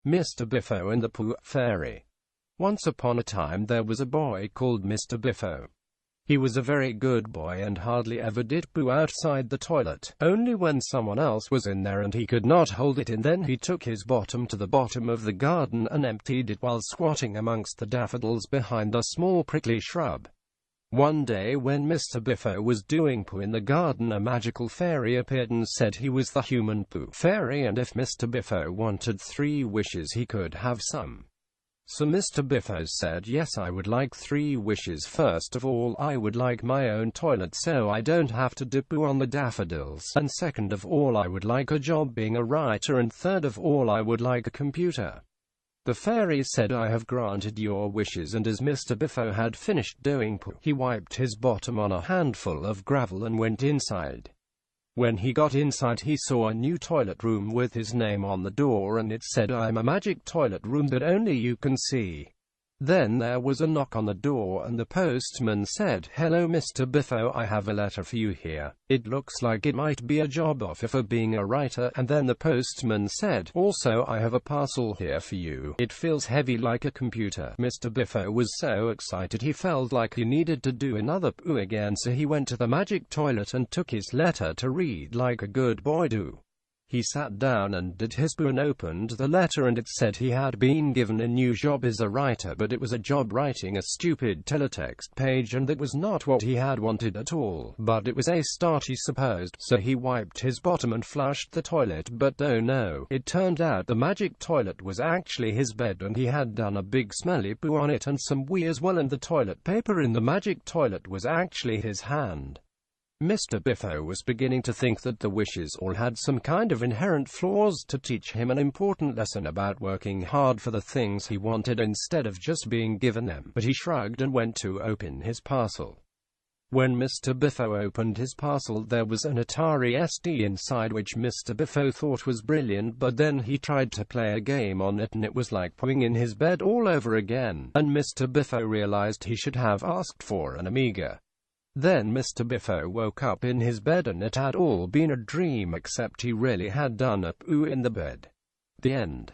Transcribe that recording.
Mr. Biffo and the Poo Fairy. Once upon a time there was a boy called Mr. Biffo. He was a very good boy and hardly ever did poo outside the toilet, only when someone else was in there and he could not hold it in. Then he took his bottom to the bottom of the garden and emptied it while squatting amongst the daffodils behind a small prickly shrub. One day when Mr. Biffo was doing poo in the garden, a magical fairy appeared and said he was the human Poo Fairy, and if Mr. Biffo wanted 3 wishes he could have some. So Mr. Biffo said, yes, I would like 3 wishes. First of all, I would like my own toilet so I don't have to dip poo on the daffodils. And second of all, I would like a job being a writer. And third of all, I would like a computer. The fairy said, I have granted your wishes. And as Mr. Biffo had finished doing poo, he wiped his bottom on a handful of gravel and went inside. When he got inside, he saw a new toilet room with his name on the door, and it said, I'm a magic toilet room that only you can see. Then there was a knock on the door, and the postman said, hello Mr. Biffo, I have a letter for you here. It looks like it might be a job offer for being a writer. And then the postman said, also I have a parcel here for you. It feels heavy like a computer. Mr. Biffo was so excited he felt like he needed to do another poo again, so he went to the magic toilet and took his letter to read like a good boy do. He sat down and did his poo and opened the letter, and it said he had been given a new job as a writer, but it was a job writing a stupid teletext page, and that was not what he had wanted at all. But it was a start, he supposed, so he wiped his bottom and flushed the toilet. But oh no, it turned out the magic toilet was actually his bed, and he had done a big smelly poo on it and some wee as well, and the toilet paper in the magic toilet was actually his hand. Mr. Biffo was beginning to think that the wishes all had some kind of inherent flaws to teach him an important lesson about working hard for the things he wanted instead of just being given them, but he shrugged and went to open his parcel. When Mr. Biffo opened his parcel, there was an Atari ST inside, which Mr. Biffo thought was brilliant, but then he tried to play a game on it and it was like pooing in his bed all over again, and Mr. Biffo realized he should have asked for an Amiga. Then Mr. Biffo woke up in his bed and it had all been a dream, except he really had done a poo in the bed. The end.